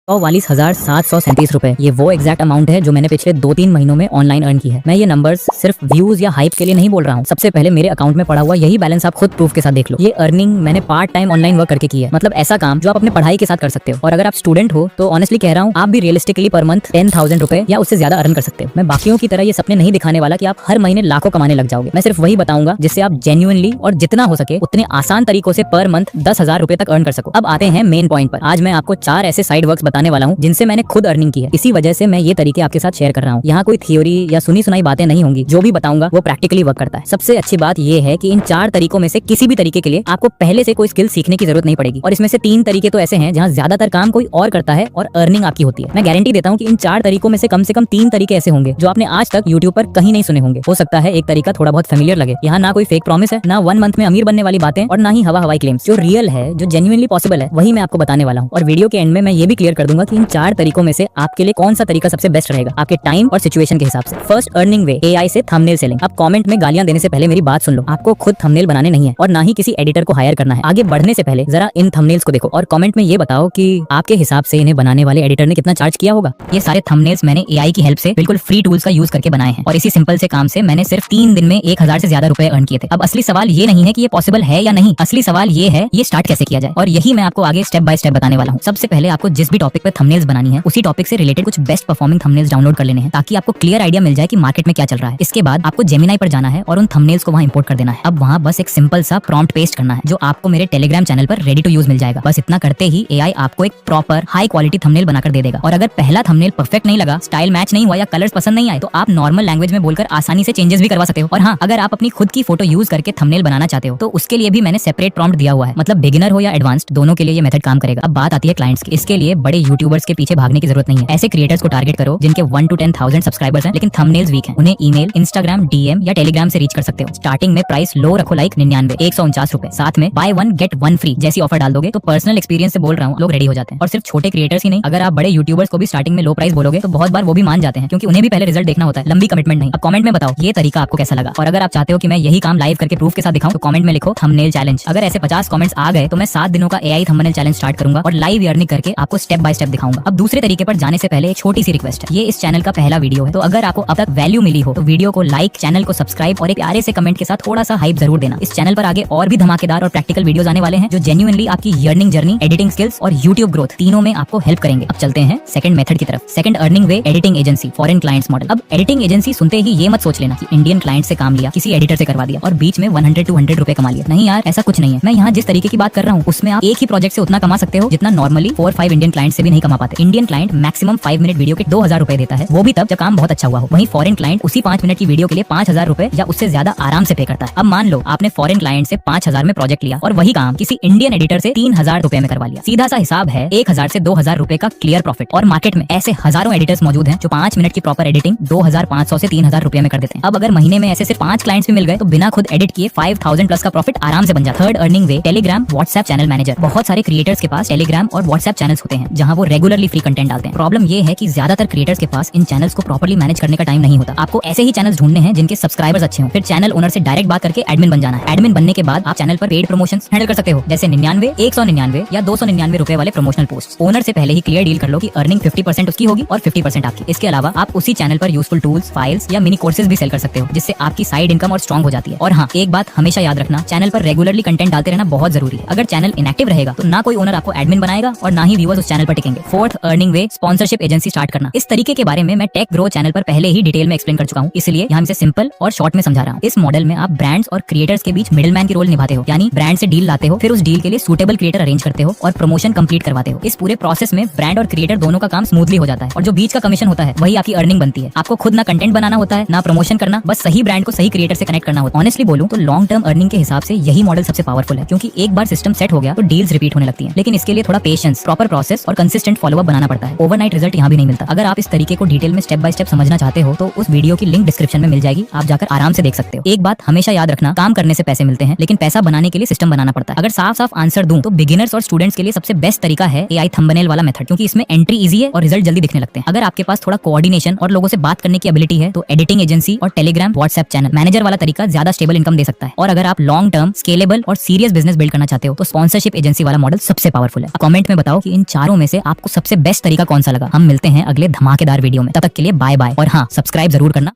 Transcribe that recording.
₹44,737 ये वो exact amount है जो मैंने पिछले 2-3 महीनों में ऑनलाइन अर्न की है। मैं ये नंबर्स सिर्फ व्यूज या हाइप के लिए नहीं बोल रहा हूँ। सबसे पहले मेरे अकाउंट में पड़ा हुआ यही बैलेंस आप खुद प्रूफ के साथ देख लो। ये अर्निंग मैंने पार्ट टाइम ऑनलाइन वर्क करके की है, मतलब ऐसा काम जो आप अपने पढ़ाई के साथ कर सकते हो। और अगर आप स्टूडेंट हो तो ऑनेस्टली कह रहा हूँ, आप भी रियलिस्टिकली पर मंथ ₹10,000 या उससे ज्यादा अर्न कर सकते हो। मैं बाकियों की तरह ये सपने नहीं दिखाने वाला कि आप हर महीने लाखों कमाने लग जाओगे। मैं सिर्फ वही बताऊंगा जिससे आप जेन्युइनली और जितना हो सके उतने आसान तरीकों से पर मंथ ₹10,000 तक अर्न कर सको। अब आते हैं मेन पॉइंट पर। आज मैं आपको 4 ऐसे साइड वर्क्स बताने वाला हूँ जिनसे मैंने खुद अर्निंग की है। इसी वजह से मैं ये तरीके आपके साथ शेयर कर रहा हूँ। यहाँ कोई थ्योरी या सुनी सुनाई बातें नहीं होंगी। जो भी बताऊंगा वो प्रैक्टिकली वर्क करता है। सबसे अच्छी बात ये है कि इन 4 तरीकों में से किसी भी तरीके के लिए आपको पहले से कोई स्किल सीखने की जरूरत नहीं पड़ेगी। और इसमें से 3 तरीके तो ऐसे हैं जहाँ ज्यादातर काम कोई और करता है और अर्निंग आपकी होती है। मैं गारंटी देता हूँ कि इन 4 तरीकों में से कम 3 तरीके ऐसे होंगे जो आपने आज तक यूट्यूब पर कहीं नहीं सुने होंगे। हो सकता है एक तरीका थोड़ा बहुत फेमिलियर लगे। यहाँ ना कोई फेक प्रॉमिस है, ना 1 मंथ में अमीर बनने वाली बातें और ना ही हवाई क्लेम्स। जो रियल है, जो जेन्युइनली पॉसिबल है, वही मैं आपको बताने वाला हूँ। और वीडियो के एंड में मैं ये भी क्लियर कर दूंगा कि इन 4 तरीकों में से आपके लिए कौन सा तरीका सबसे बेस्ट रहेगा आपके टाइम और सिचुएशन के हिसाब से। फर्स्ट अर्निंग वे, एआई से थंबनेल सेलिंग। अब कमेंट में गालियां देने से पहले मेरी बात सुन लो। आपको खुद थंबनेल बनाने नहीं है और ना ही किसी एडिटर को हायर करना है। आगे बढ़ने से पहले जरा इन थंबनेल्स को देखो और कमेंट में ये बताओ कि आपके हिसाब से इन्हें बनाने वाले एडिटर ने कितना चार्ज किया होगा। ये सारे थंबनेल्स मैंने एआई की हेल्प से बिल्कुल फ्री टूल्स का यूज करके बनाए हैं और इसी सिंपल से काम से मैंने सिर्फ 3 दिन में 1,000 से ज्यादा रुपए अर्न किए थे। अब असली सवाल ये नहीं है कि ये पॉसिबल है या नहीं, असली सवाल ये है ये स्टार्ट कैसे किया जाए। और यही मैं आपको आगे स्टेप बाय स्टेप बताने वाला हूँ। सबसे पहले आपको जिस भी टॉपिक पे थंबनेल्स बनानी है उसी टॉपिक से रिलेटेड कुछ बेस्ट परफॉर्मिंग थंबनेल्स डाउनलोड कर लेने हैं ताकि आपको क्लियर आइडिया मिल जाए कि मार्केट में क्या चल रहा है। इसके बाद आपको जेमिनाई पर जाना है और उन थंबनेल्स को वहां इंपोर्ट कर देना है। अब वहां बस एक सिंपल सा प्रॉम्प्ट पेस्ट करना है जो आपको मेरे टेलीग्राम चैनल पर रेडी टू यूज मिल जाएगा। बस इतना करते ही एआई आपको एक प्रॉपर हाई क्वालिटी थंबनेल बनाकर दे देगा। और अगर पहला थंबनेल परफेक्ट नहीं लगा, स्टाइल मैच नहीं हुआ या कलर्स पसंद नहीं आए तो आप नॉर्मल लैंग्वेज में बोलकर आसानी से चेंजेस भी करवा सकते हो। और हाँ, अगर आप अपनी खुद की फोटो यूज करके थंबनेल बनाना चाहते हो तो उसके लिए भी मैंने सेपरेट प्रॉम्प्ट दिया हुआ है। मतलब बिगिनर हो या एडवांस्ड, दोनों के लिए ये मेथड काम करेगा। अब बात आती है क्लाइंट्स की। इसके लिए बड़े यूट्यूबर्स के पीछे भागने की जरूरत नहीं है। ऐसे क्रिएटर्स को टारगेट करो जिनके 1 to 10,000 सब्सक्राइबर्स हैं लेकिन थंबनेल्स वीक हैं। उन्हें ईमेल, इंस्टाग्राम डीएम या टेलीग्राम से रीच कर सकते हो। स्टार्टिंग में प्राइस लो रखो, लाइक 99, ₹149। साथ में बाय 1 गेट 1 फ्री जैसी ऑफर डाल दोगे तो पर्सनल एक्सपीरियंस से बोल रहा हूँ, लोग रेडी हो जाते हैं। और सिर्फ छोटे क्रिएटर्स ही नहीं, अगर आप बड़े यूट्यूबर्स को भी स्टार्टिंग में लो प्राइस बोलोगे तो बहुत बार वो भी मान जाते हैं क्योंकि उन्हें भी पहले रिजल्ट देखना होता है, लंबी कमिटमेंट नहीं। अब कमेंट में बताओ ये तरीका आपको कैसा लगा। और अगर आप चाहते हो कि मैं यही काम लाइव करके प्रूफ के साथ दिखाऊं तो कमेंट में लिखो थंबनेल चैलेंज। अगर ऐसे 50 कमेंट्स आ गए तो मैं 7 दिनों का एआई थंबनेल चैलेंज स्टार्ट करूंगा और लाइव अर्निंग करके आपको स्टेप बाय स्टेप दिखाऊंगा। अब दूसरे तरीके पर जाने से पहले एक छोटी सी रिक्वेस्ट है। ये इस चैनल का पहला वीडियो है तो अगर आपको अब तक वैल्यू मिली हो तो वीडियो को लाइक, चैनल को सब्सक्राइब और एक प्यारे से कमेंट के साथ थोड़ा सा हाइप जरूर देना। इस चैनल पर आगे और भी धमाकेदार और प्रैक्टिकल वीडियोस आने वाले हैं जो जेन्युइनली आपकी अर्निंग जर्नी, एडिटिंग स्किल्स और यूट्यूब ग्रोथ तीनों में आपको हेल्प करेंगे। अब चलते हैं सेकंड मेथड की तरफ। Second earning way, editing agency, foreign clients model. अब एडिटिंग एजेंसी सुनते ही ये मत सोच लेना कि इंडियन क्लाइंट से काम लिया, किसी एडिटर से करवा दिया और बीच में 100-200 रुपए कमा लिया। नहीं यार, ऐसा कुछ नहीं है। मैं यहाँ जिस तरीके की बात कर रहा हूँ उसमें आप एक ही प्रोजेक्ट से उतना कमा सकते हो जितना नॉर्मली 4-5 इंडियन क्लाइंट से भी नहीं कमा पाते। Indian client maximum 5 minute video के 2,000 रुपए देता है, वो भी तब जब काम बहुत अच्छा हुआ हो। वहीं फॉरेन क्लाइंट उसी 5 मिनट की वीडियो के लिए 5,000 रुपए या उससे ज्यादा आराम से पे करता है। अब मान लो आपने फॉरेन क्लाइंट से 5,000 में प्रोजेक्ट लिया और वही काम किसी इंडियन एडिटर से 3,000 रुपए में करवा लिया। सीधा सा हिसाब है 1,000 से 2,000 रुपए का क्लियर प्रॉफिट। और मार्केट में ऐसे हजारों एडिटर्स मौजूद हैं जो 5 मिनट की प्रॉपर एडिटिंग 2,500 से 3,000 रुपए में कर देते हैं। अब अगर महीने में ऐसे सिर्फ 5 क्लाइंट्स भी मिल गए तो बिना खुद एडिट किए 5,000 प्लस का प्रॉफिट आराम से बन जाता है। थर्ड अर्निंग वे, टेलीग्राम व्हाट्सएप चैनल मैनेजर। बहुत सारे क्रिएटर्स के पास टेलीग्राम और व्हाट्सएप चैनल्स होते हैं जहां वो रेगुलरली फ्री कंटेंट डालते हैं। प्रॉब्लम ये है कि ज्यादातर क्रिएटर्स के पास इन चैनल्स को प्रॉपर्ली मैनेज करने का टाइम नहीं होता। आपको ऐसे ही चैनल्स ढूंढने हैं जिनके सब्सक्राइबर्स अच्छे हों। फिर चैनल ओनर से डायरेक्ट बात करके एडमिन बन जाना है। एडमिन बनने के बाद आप चैनल पर पेड प्रमोशंस हैंडल कर सकते हो, जैसे 99, 199 या 299 रुपए वाले प्रमोशनल पोस्ट। ओनर से पहले ही क्लियर डील कर लो कि अर्निंग 50% उसकी होगी और 50% आपकी। इसके अलावा आप उसी चैनल पर यूजफुल टूल्स, फाइल्स या मिनी कोर्सेज भी सेल कर सकते हो जिससे आपकी साइड इनकम और स्ट्रॉन्ग हो जाती है। और हाँ, एक बात हमेशा याद रखना, चैनल पर रेगुलरली कंटेंट डालते रहना बहुत जरूरी है। अगर चैनल इनएक्टिव रहेगा तो ना कोई ओनर आपको एडमिन बनाएगा और ना ही व्यूअर्स उस चैनल पर टिकेंगे। फोर्थ अर्निंग वे, स्पॉन्सरशिप एजेंसी स्टार्ट करना। इस तरीके के बारे में मैं टेक ग्रो चैनल पर पहले ही डिटेल में एक्सप्लेन कर चुका हूँ, इसलिए यहाँ से सिंपल और शॉर्ट में समझा रहा हूँ। इस मॉडल में आप ब्रांड्स और क्रिएटर्स के बीच मिडिलमैन की रोल निभाते हो, यानी ब्रांड से डील लाते हो, फिर उस डील के लिए सूटेबल क्रिएटर अरेंज करते हो और प्रमोशन कंप्लीट करवाते हो। इस पूरे प्रोसेस में ब्रांड और क्रिएटर दोनों का काम स्मूथली हो जाता है और जो बीच का कमीशन होता है वही आपकी अर्निंग बनती है। आपको खुद ना कंटेंट बनाना होता है ना प्रमोशन करना, बस सही ब्रांड को सही क्रिएटर से कनेक्ट करना होता है। ऑनेस्टली बोलूं तो लॉन्ग टर्म अर्निंग के हिसाब से यही मॉडल सबसे पावरफुल है, क्योंकि एक बार सिस्टम सेट हो गया तो डील्स रिपीट होने लगती हैं। लेकिन इसके लिए थोड़ा पेशेंस, प्रॉपर प्रोसेस और कंसिस्टेंट फॉलोअप बनाना पड़ता है। ओवरनाइट रिजल्ट यहाँ भी नहीं मिलता। अगर आप इस तरीके को डिटेल में स्टेप बाय स्टेप समझना चाहते हो तो उस वीडियो की लिंक डिस्क्रिप्शन में मिल जाएगी, आप जाकर आराम से देख सकते हो। एक बात हमेशा याद रखना, काम करने से पैसे मिलते हैं लेकिन पैसा बनाने के लिए सिस्टम बनाना पड़ता है। अगर साफ साफ आंसर दूं तो बिगिनर्स और स्टूडेंट्स के लिए सबसे बेस्ट तरीका है एआई थंबनेल वाला मेथड, क्योंकि इसमें एंट्री इजी है और रिजल्ट जल्दी दिखने लगते हैं। अगर आपके पास थोड़ा कोऑर्डिनेशन और लोगों से बात करने की एबिलिटी है तो एडिटिंग एजेंसी और टेलीग्राम व्हाट्सएप चैनल मैनेजर वाला तरीका ज्यादा स्टेबल इनकम दे सकता है। और अगर आप लॉन्ग टर्म स्केलेबल और सीरियस बिजनेस बिल्ड करना चाहते हो तो स्पॉन्सरशिप एजेंसी वाला मॉडल सबसे पावरफुल है। कमेंट में बताओ कि इन चारों में से से आपको सबसे बेस्ट तरीका कौन सा लगा। हम मिलते हैं अगले धमाकेदार वीडियो में, तब तक के लिए बाय बाय। और हाँ, सब्सक्राइब जरूर करना।